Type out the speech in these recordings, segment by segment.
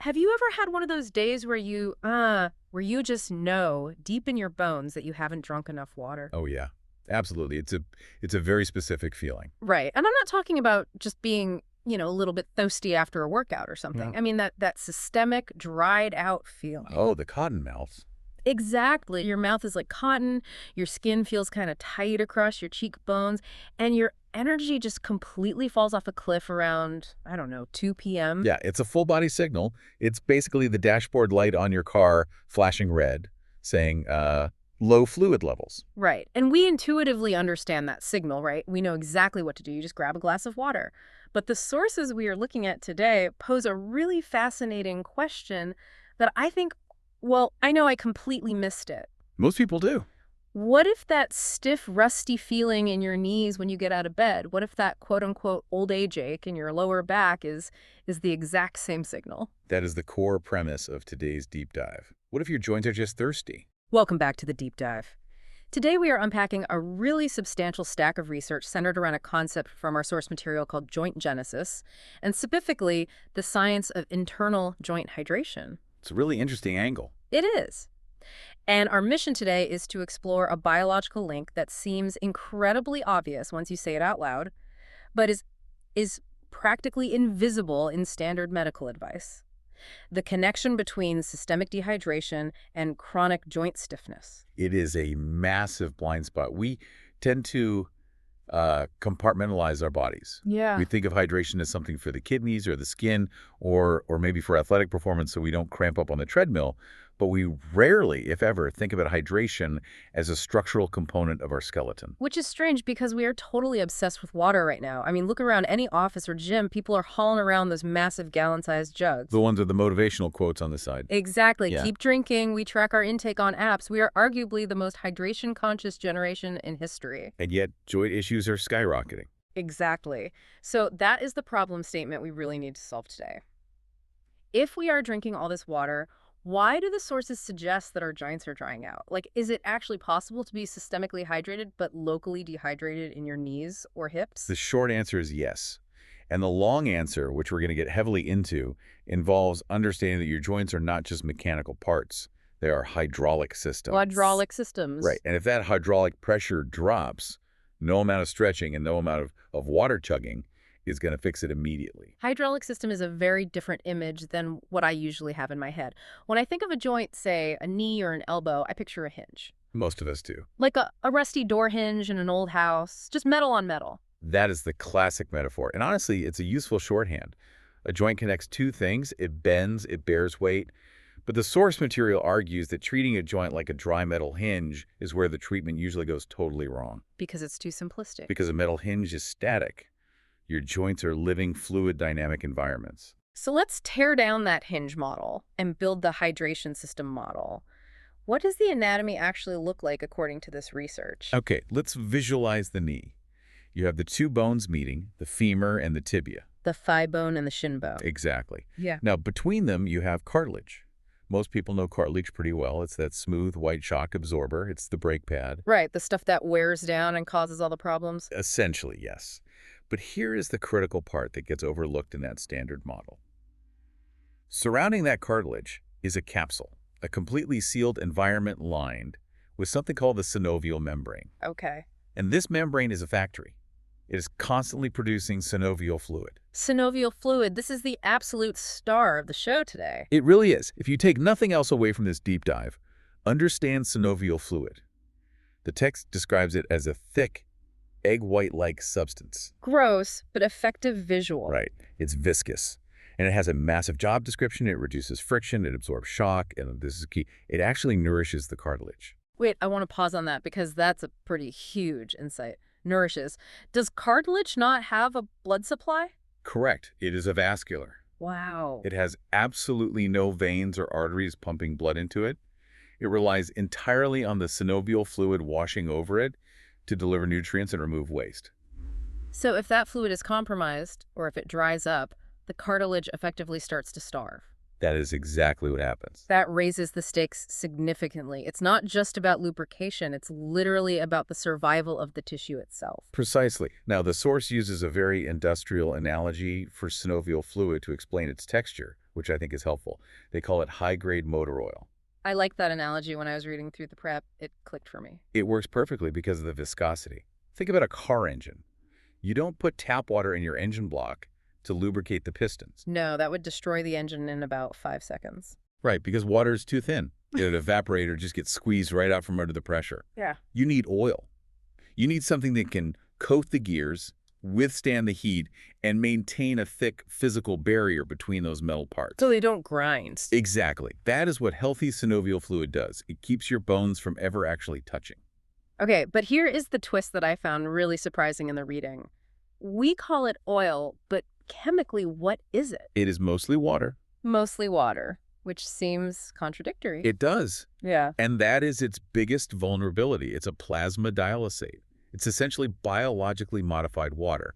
Have you ever had one of those days where you just know deep in your bones that you haven't drunk enough water? Oh yeah, absolutely. It's a very specific feeling. Right. And I'm not talking about just being, a little bit thirsty after a workout or Yeah. something. I mean that systemic, dried out feeling. Oh, the cotton mouth. Exactly. Your mouth is like cotton, your skin feels kind of tight across your cheekbones, and your energy just completely falls off a cliff around, I don't know, 2 p.m. Yeah, it's a full body signal. It's basically the dashboard light on your car flashing red, saying low fluid levels. Right. And we intuitively understand that signal, right? We know exactly what to do. You just grab a glass of water. But the sources we are looking at today pose a really fascinating question that I think, well, I know I completely missed it. Most people do. What if that stiff, rusty feeling in your knees when you get out of bed, what if that quote-unquote old age ache in your lower back is the exact same signal? That is the core premise of today's deep dive. What if your joints are just thirsty? Welcome back to the Deep Dive. Today we are unpacking a really substantial stack of research centered around a concept from our source material called Joint Genesis, and specifically the science of internal joint hydration. It's a really interesting angle. It is. And our mission today is to explore a biological link that seems incredibly obvious once you say it out loud, but is practically invisible in standard medical advice. The connection between systemic dehydration and chronic joint stiffness. It is a massive blind spot. We tend to compartmentalize our bodies. Yeah. We think of hydration as something for the kidneys or the skin or maybe for athletic performance so we don't cramp up on the treadmill. But we rarely, if ever, think about hydration as a structural component of our skeleton. Which is strange because we are totally obsessed with water right now. I mean, look around any office or gym, people are hauling around those massive gallon-sized jugs. The ones with the motivational quotes on the side. Exactly. Yeah. Keep drinking. We track our intake on apps. We are arguably the most hydration-conscious generation in history. And yet, joint issues are skyrocketing. Exactly. So that is the problem statement we really need to solve today. If we are drinking all this water, why do the sources suggest that our joints are drying out? Like, is it actually possible to be systemically hydrated but locally dehydrated in your knees or hips? The short answer is yes. And the long answer, which we're going to get heavily into, involves understanding that your joints are not just mechanical parts. They are hydraulic systems. Hydraulic systems. Right. And if that hydraulic pressure drops, no amount of stretching and no amount of water chugging is going to fix it immediately. Hydraulic system is a very different image than what I usually have in my head. When I think of a joint, say a knee or an elbow, I picture a hinge. Most of us do. Like a rusty door hinge in an old house, just metal on metal. That is the classic metaphor. And honestly, it's a useful shorthand. A joint connects two things. It bends, it bears weight. But the source material argues that treating a joint like a dry metal hinge is where the treatment usually goes totally wrong. Because it's too simplistic. Because a metal hinge is static. Your joints are living, fluid, dynamic environments. So let's tear down that hinge model and build the hydration system model. What does the anatomy actually look like according to this research? Okay, let's visualize the knee. You have the two bones meeting, the femur and the tibia. The thigh bone and the shin bone. Exactly. Yeah. Now, between them, you have cartilage. Most people know cartilage pretty well. It's that smooth white shock absorber. It's the brake pad. Right, the stuff that wears down and causes all the problems. Essentially, yes. But here is the critical part that gets overlooked in that standard model. Surrounding that cartilage is a capsule, a completely sealed environment lined with something called the synovial membrane. Okay. And this membrane is a factory. It is constantly producing synovial fluid. Synovial fluid, this is the absolute star of the show today. It really is. If you take nothing else away from this deep dive, understand synovial fluid. The text describes it as a thick, egg white-like substance. Gross, but effective visual. Right. It's viscous. And it has a massive job description. It reduces friction. It absorbs shock. And this is key. It actually nourishes the cartilage. Wait, I want to pause on that because that's a pretty huge insight. Nourishes. Does cartilage not have a blood supply? Correct. It is avascular. Wow. It has absolutely no veins or arteries pumping blood into it. It relies entirely on the synovial fluid washing over it to deliver nutrients and remove waste. So if that fluid is compromised, or if it dries up, the cartilage effectively starts to starve. That is exactly what happens. That raises the stakes significantly. It's not just about lubrication, it's literally about the survival of the tissue itself. Precisely. Now, the source uses a very industrial analogy for synovial fluid to explain its texture, which I think is helpful. They call it high-grade motor oil. I liked that analogy when I was reading through the prep. It clicked for me. It works perfectly because of the viscosity. Think about a car engine. You don't put tap water in your engine block to lubricate the pistons. No, that would destroy the engine in about 5 seconds. Right, because water is too thin. An evaporator just gets squeezed right out from under the pressure. Yeah. You need oil. You need something that can coat the gears, withstand the heat, and maintain a thick physical barrier between those metal parts. So they don't grind. Exactly. That is what healthy synovial fluid does. It keeps your bones from ever actually touching. Okay, but here is the twist that I found really surprising in the reading. We call it oil, but chemically, what is it? It is mostly water. Mostly water, which seems contradictory. It does. Yeah. And that is its biggest vulnerability. It's a plasma dialysate. It's essentially biologically modified water.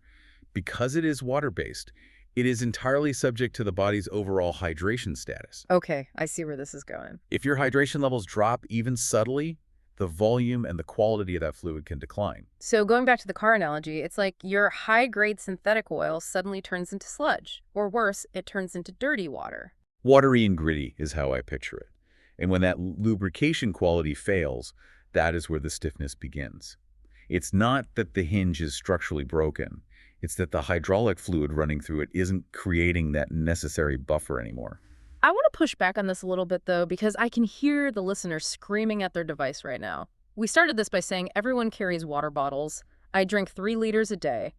Because it is water-based, it is entirely subject to the body's overall hydration status. Okay, I see where this is going. If your hydration levels drop even subtly, the volume and the quality of that fluid can decline. So going back to the car analogy, it's like your high-grade synthetic oil suddenly turns into sludge. Or worse, it turns into dirty water. Watery and gritty is how I picture it. And when that lubrication quality fails, that is where the stiffness begins. It's not that the hinge is structurally broken. It's that the hydraulic fluid running through it isn't creating that necessary buffer anymore. I want to push back on this a little bit, though, because I can hear the listeners screaming at their device right now. We started this by saying everyone carries water bottles. I drink 3 liters a day.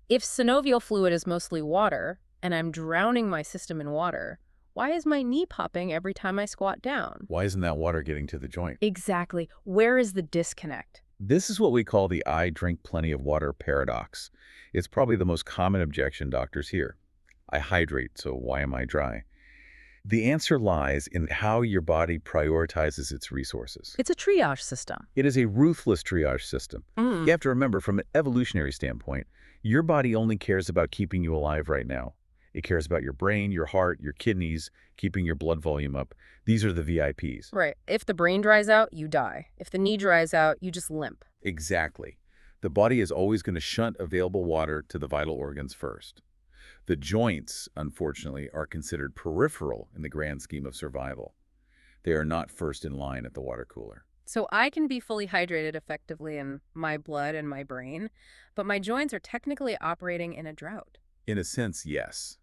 If synovial fluid is mostly water, and I'm drowning my system in water, why is my knee popping every time I squat down? Why isn't that water getting to the joint? Exactly. Where is the disconnect? This is what we call the "I drink plenty of water" paradox. It's probably the most common objection doctors hear. I hydrate, so why am I dry? The answer lies in how your body prioritizes its resources. It's a triage system. It is a ruthless triage system. You have to remember, from an evolutionary standpoint, your body only cares about keeping you alive right now. It cares about your brain, your heart, your kidneys, keeping your blood volume up. These are the VIPs. Right. If the brain dries out, you die. If the knee dries out, you just limp. Exactly. The body is always going to shunt available water to the vital organs first. The joints, unfortunately, are considered peripheral in the grand scheme of survival. They are not first in line at the water cooler. So I can be fully hydrated effectively in my blood and my brain, but my joints are technically operating in a drought. In a sense, yes.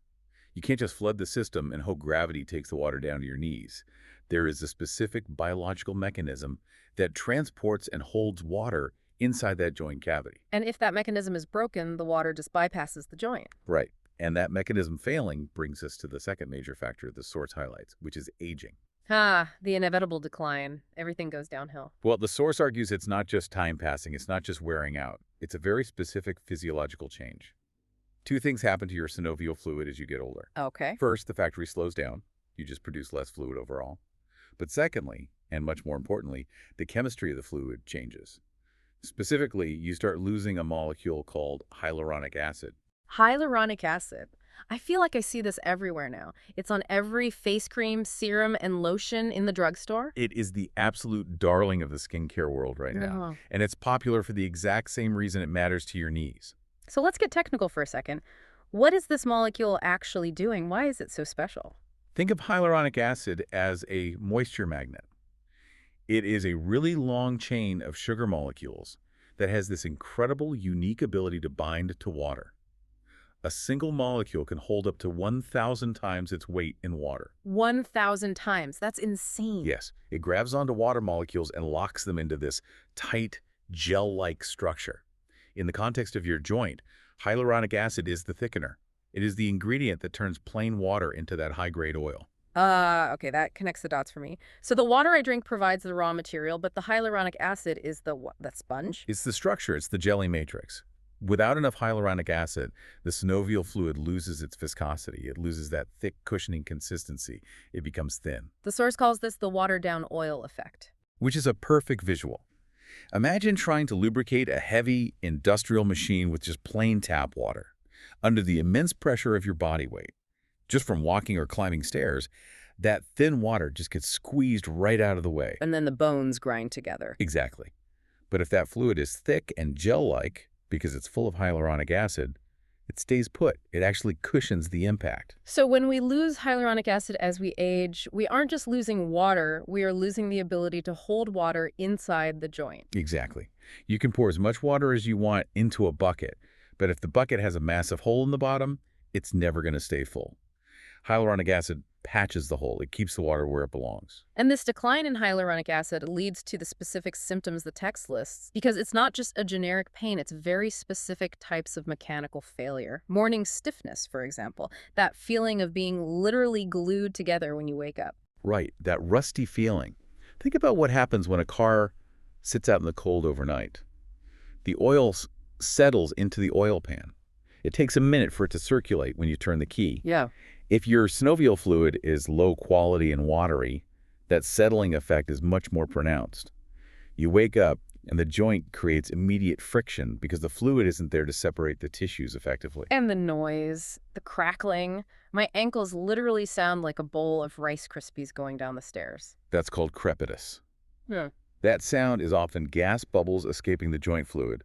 You can't just flood the system and hope gravity takes the water down to your knees. There is a specific biological mechanism that transports and holds water inside that joint cavity. And if that mechanism is broken, the water just bypasses the joint. Right. And that mechanism failing brings us to the second major factor the source highlights, which is aging. Ah, the inevitable decline. Everything goes downhill. Well, the source argues it's not just time passing, it's not just wearing out. It's a very specific physiological change. 2 things happen to your synovial fluid as you get older. Okay. First, the factory slows down. You just produce less fluid overall. But secondly, and much more importantly, the chemistry of the fluid changes. Specifically, you start losing a molecule called hyaluronic acid. Hyaluronic acid. I feel like I see this everywhere now. It's on every face cream, serum, and lotion in the drugstore. It is the absolute darling of the skincare world right now. And it's popular for the exact same reason it matters to your knees. So let's get technical for a second. What is this molecule actually doing? Why is it so special? Think of hyaluronic acid as a moisture magnet. It is a really long chain of sugar molecules that has this incredible, unique ability to bind to water. A single molecule can hold up to 1,000 times its weight in water. 1,000 times. That's insane. Yes, it grabs onto water molecules and locks them into this tight, gel-like structure. In the context of your joint, hyaluronic acid is the thickener. It is the ingredient that turns plain water into that high-grade oil. Okay, that connects the dots for me. So the water I drink provides the raw material, but the hyaluronic acid is the sponge? It's the structure, it's the jelly matrix. Without enough hyaluronic acid, the synovial fluid loses its viscosity. It loses that thick, cushioning consistency. It becomes thin. The source calls this the watered-down oil effect. Which is a perfect visual. Imagine trying to lubricate a heavy, industrial machine with just plain tap water. Under the immense pressure of your body weight, just from walking or climbing stairs, That thin water just gets squeezed right out of the way. And then the bones grind together. Exactly. But if that fluid is thick and gel-like, because it's full of hyaluronic acid, it stays put. It actually cushions the impact. So when we lose hyaluronic acid as we age, we aren't just losing water, we are losing the ability to hold water inside the joint. Exactly. You can pour as much water as you want into a bucket, but if the bucket has a massive hole in the bottom, it's never going to stay full. Hyaluronic acid patches the hole. It keeps the water where it belongs. And this decline in hyaluronic acid leads to the specific symptoms the text lists, because it's not just a generic pain, it's very specific types of mechanical failure. Morning stiffness, for example, that feeling of being literally glued together when you wake up. Right, that rusty feeling. Think about what happens when a car sits out in the cold overnight. The oil settles into the oil pan. It takes a minute for it to circulate when you turn the key. Yeah. If your synovial fluid is low quality and watery, that settling effect is much more pronounced. You wake up and the joint creates immediate friction because the fluid isn't there to separate the tissues effectively. And the noise, the crackling. My ankles literally sound like a bowl of Rice Krispies going down the stairs. That's called crepitus. Yeah. That sound is often gas bubbles escaping the joint fluid,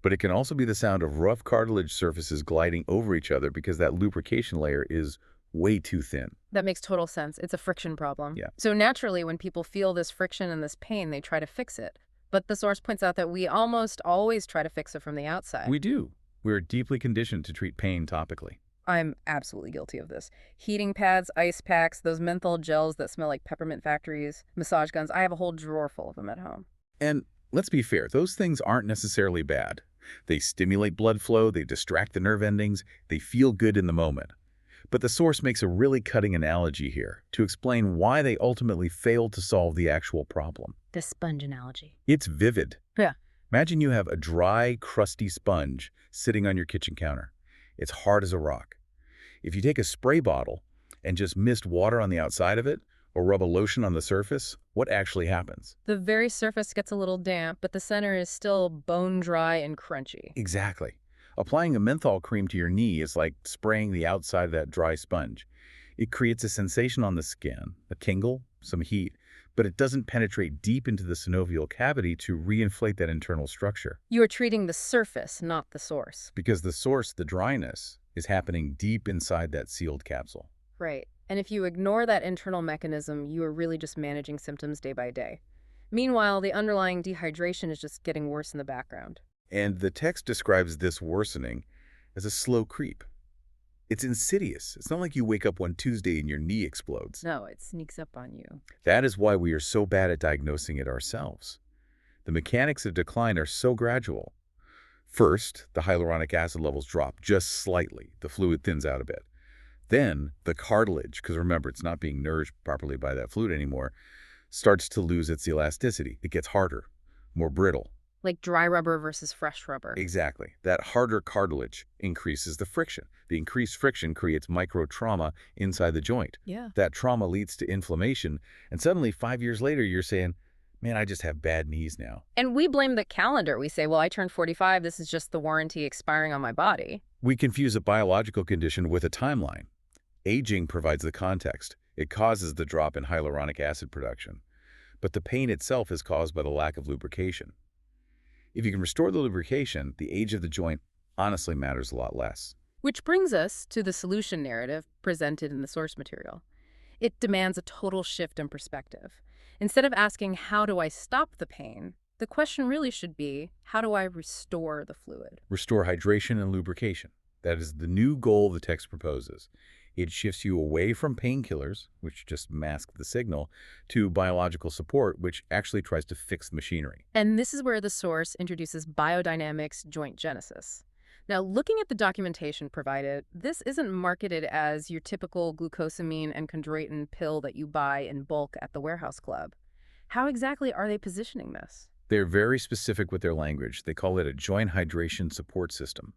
but it can also be the sound of rough cartilage surfaces gliding over each other because that lubrication layer is way too thin. That makes total sense. It's a friction problem. Yeah. So naturally, when people feel this friction and this pain, they try to fix it. But the source points out that we almost always try to fix it from the outside. We do. We're deeply conditioned to treat pain topically. I'm absolutely guilty of this. Heating pads, ice packs, those menthol gels that smell like peppermint factories, massage guns. I have a whole drawer full of them at home. And let's be fair, those things aren't necessarily bad. They stimulate blood flow, they distract the nerve endings, they feel good in the moment. But the source makes a really cutting analogy here to explain why they ultimately failed to solve the actual problem. The sponge analogy. It's vivid. Yeah. Imagine you have a dry, crusty sponge sitting on your kitchen counter. It's hard as a rock. If you take a spray bottle and just mist water on the outside of it, or rub a lotion on the surface, what actually happens? The very surface gets a little damp, but the center is still bone dry and crunchy. Exactly. Applying a menthol cream to your knee is like spraying the outside of that dry sponge. It creates a sensation on the skin, a tingle, some heat, but it doesn't penetrate deep into the synovial cavity to reinflate that internal structure. You are treating the surface, not the source. Because the source, the dryness, is happening deep inside that sealed capsule. Right. And if you ignore that internal mechanism, you are really just managing symptoms day by day. Meanwhile, the underlying dehydration is just getting worse in the background. And the text describes this worsening as a slow creep. It's insidious. It's not like you wake up one Tuesday and your knee explodes. No, it sneaks up on you. That is why we are so bad at diagnosing it ourselves. The mechanics of decline are so gradual. First, the hyaluronic acid levels drop just slightly. The fluid thins out a bit. Then, the cartilage, because remember, it's not being nourished properly by that fluid anymore, starts to lose its elasticity. It gets harder, more brittle. Like dry rubber versus fresh rubber. Exactly. That harder cartilage increases the friction. The increased friction creates micro-trauma inside the joint. Yeah. That trauma leads to inflammation, and suddenly 5 years later you're saying, man, I just have bad knees now. And we blame the calendar. We say, well, I turned 45. This is just the warranty expiring on my body. We confuse a biological condition with a timeline. Aging provides the context. It causes the drop in hyaluronic acid production. But the pain itself is caused by the lack of lubrication. If you can restore the lubrication, the age of the joint honestly matters a lot less. Which brings us to the solution narrative presented in the source material. It demands a total shift in perspective. Instead of asking, how do I stop the pain, the question really should be, how do I restore the fluid? Restore hydration and lubrication. That is the new goal the text proposes. It shifts you away from painkillers, which just mask the signal, to biological support, which actually tries to fix the machinery. And this is where the source introduces Biodynamix Joint Genesis. Now, looking at the documentation provided, this isn't marketed as your typical glucosamine and chondroitin pill that you buy in bulk at the warehouse club. How exactly are they positioning this? They're very specific with their language. They call it a joint hydration support system.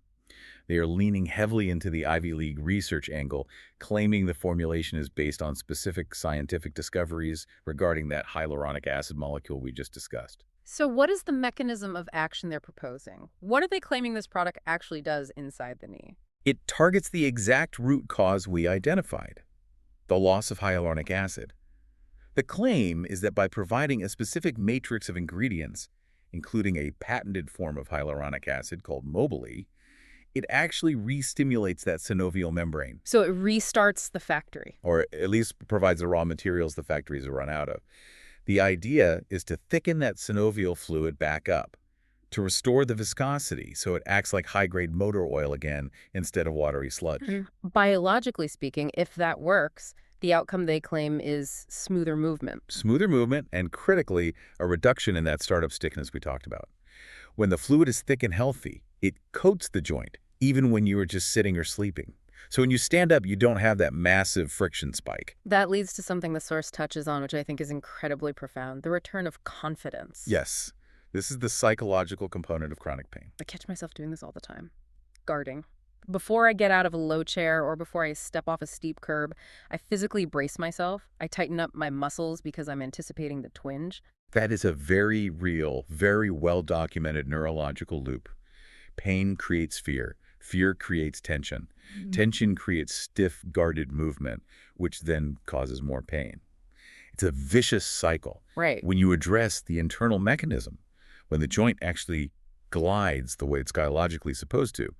They are leaning heavily into the Ivy League research angle, claiming the formulation is based on specific scientific discoveries regarding that hyaluronic acid molecule we just discussed. So what is the mechanism of action they're proposing? What are they claiming this product actually does inside the knee? It targets the exact root cause we identified. the loss of hyaluronic acid. The claim is that by providing a specific matrix of ingredients, including a patented form of hyaluronic acid called Mobilee, it actually re-stimulates that synovial membrane, So it restarts the factory. or at least provides the raw materials the factories have run out of. The idea is to thicken that synovial fluid back up, to restore the viscosity so it acts like high-grade motor oil again instead of watery sludge. Biologically speaking, if that works, the outcome they claim is smoother movement. Smoother movement and, critically, a reduction in that startup stiffness we talked about. When the fluid is thick and healthy, it coats the joint, even when you are just sitting or sleeping. So when you stand up, you don't have that massive friction spike. That leads to something the source touches on, which I think is incredibly profound, the return of confidence. Yes, this is the psychological component of chronic pain. I catch myself doing this all the time. Guarding. Before I get out of a low chair or before I step off a steep curb, I physically brace myself. I tighten up my muscles because I'm anticipating the twinge. That is a very real, very well-documented neurological loop. Pain creates fear. Fear creates tension. Tension creates stiff, guarded movement, which then causes more pain. It's a vicious cycle. Right. When you address the internal mechanism, when the joint actually glides the way it's biologically supposed to,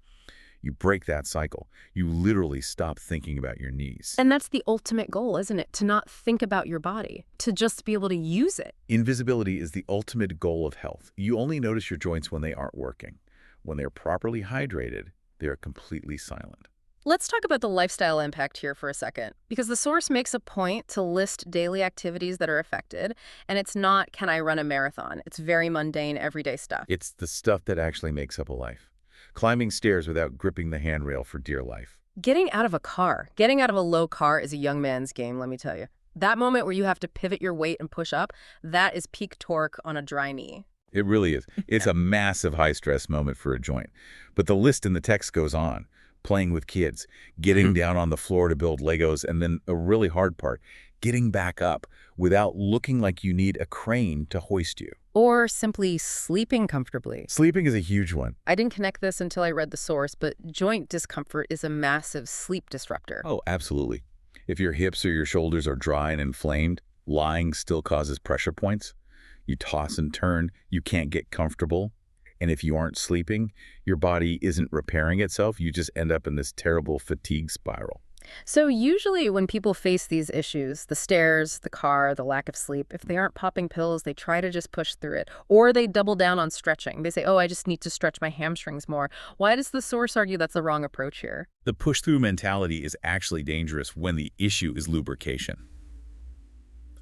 you break that cycle. You literally stop thinking about your knees. And that's the ultimate goal, isn't it? To not think about your body, to just be able to use it. Invisibility is the ultimate goal of health. You only notice your joints when they aren't working. When they're properly hydrated, they are completely silent. Let's talk about the lifestyle impact here for a second, because the source makes a point to list daily activities that are affected, and it's not, can I run a marathon? It's very mundane, everyday stuff. It's the stuff that actually makes up a life. Climbing stairs without gripping the handrail for dear life. Getting out of a car, getting out of a low car is a young man's game, let me tell you. That moment where you have to pivot your weight and push up, that is peak torque on a dry knee. It really is. It's a massive high-stress moment for a joint. But the list in the text goes on. Playing with kids, getting down on the floor to build Legos, and then a really hard part, getting back up without looking like you need a crane to hoist you. Or simply sleeping comfortably. Sleeping is a huge one. I didn't connect this until I read the source, but joint discomfort is a massive sleep disruptor. Oh, absolutely. If your hips or your shoulders are dry and inflamed, lying still causes pressure points. You toss and turn, you can't get comfortable. And if you aren't sleeping, your body isn't repairing itself. You just end up in this terrible fatigue spiral. So usually when people face these issues, the stairs, the car, the lack of sleep, if they aren't popping pills, they try to just push through it. Or they double down on stretching. They say, oh, I just need to stretch my hamstrings more. Why does the source argue that's the wrong approach here? The push-through mentality is actually dangerous when the issue is lubrication.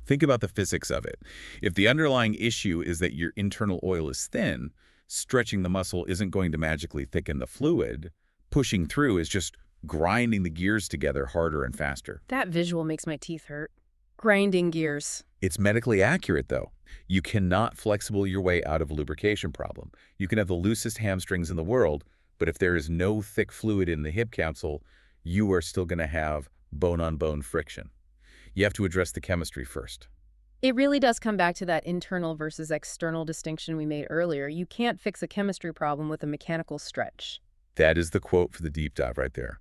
Think about the physics of it. If the underlying issue is that your internal oil is thin, stretching the muscle isn't going to magically thicken the fluid. Pushing through is just grinding the gears together harder and faster. That visual makes my teeth hurt. Grinding gears. It's medically accurate, though. You cannot flexible your way out of a lubrication problem. You can have the loosest hamstrings in the world, but if there is no thick fluid in the hip capsule, you are still going to have bone-on-bone friction. You have to address the chemistry first. It really does come back to that internal versus external distinction we made earlier. You can't fix a chemistry problem with a mechanical stretch. That is the quote for the deep dive right there.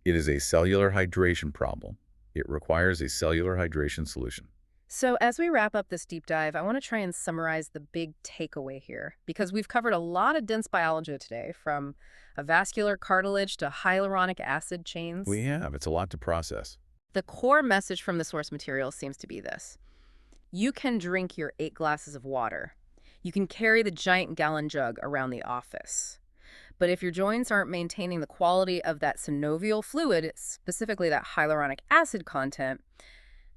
It is a cellular hydration problem. It requires a cellular hydration solution. So as we wrap up this deep dive, I want to try and summarize the big takeaway here, because we've covered a lot of dense biology today, from a vascular cartilage to hyaluronic acid chains. We have. It's a lot to process. The core message from the source material seems to be this. You can drink your 8 glasses of water. You can carry the giant gallon jug around the office. But if your joints aren't maintaining the quality of that synovial fluid, specifically that hyaluronic acid content,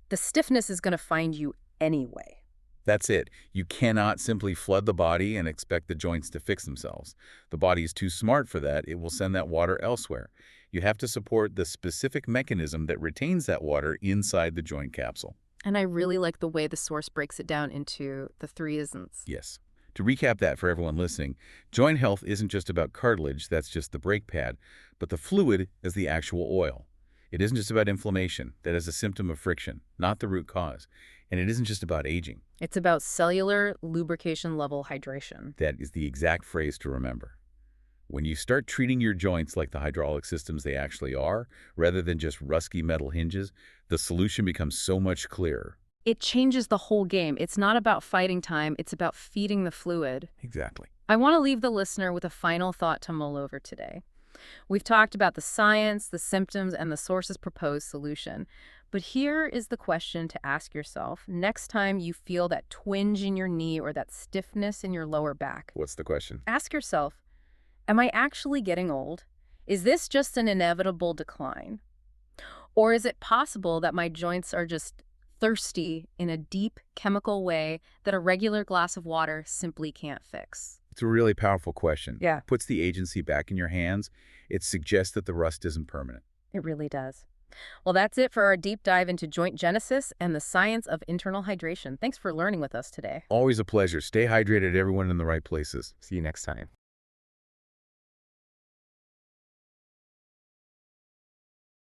the stiffness is going to find you anyway. That's it. You cannot simply flood the body and expect the joints to fix themselves. The body is too smart for that. It will send that water elsewhere. You have to support the specific mechanism that retains that water inside the joint capsule. And I really like the way the source breaks it down into the 3 isn'ts. Yes. To recap that for everyone listening, joint health isn't just about cartilage, that's just the brake pad, but the fluid is the actual oil. It isn't just about inflammation, that is a symptom of friction, not the root cause. And it isn't just about aging. It's about cellular lubrication level hydration. That is the exact phrase to remember. When you start treating your joints like the hydraulic systems they actually are, rather than just rusty metal hinges, the solution becomes so much clearer. It changes the whole game. It's not about fighting time, it's about feeding the fluid. Exactly. I want to leave the listener with a final thought to mull over today. We've talked about the science, the symptoms, and the source's proposed solution. But here is the question to ask yourself next time you feel that twinge in your knee or that stiffness in your lower back. What's the question? Ask yourself, am I actually getting old? Is this just an inevitable decline? Or is it possible that my joints are just thirsty in a deep chemical way that a regular glass of water simply can't fix? It's a really powerful question. Yeah. Puts the agency back in your hands. It suggests that the rust isn't permanent. It really does. Well, that's it for our deep dive into joint genesis and the science of internal hydration. Thanks for learning with us today. Always a pleasure. Stay hydrated, everyone, in the right places. See you next time.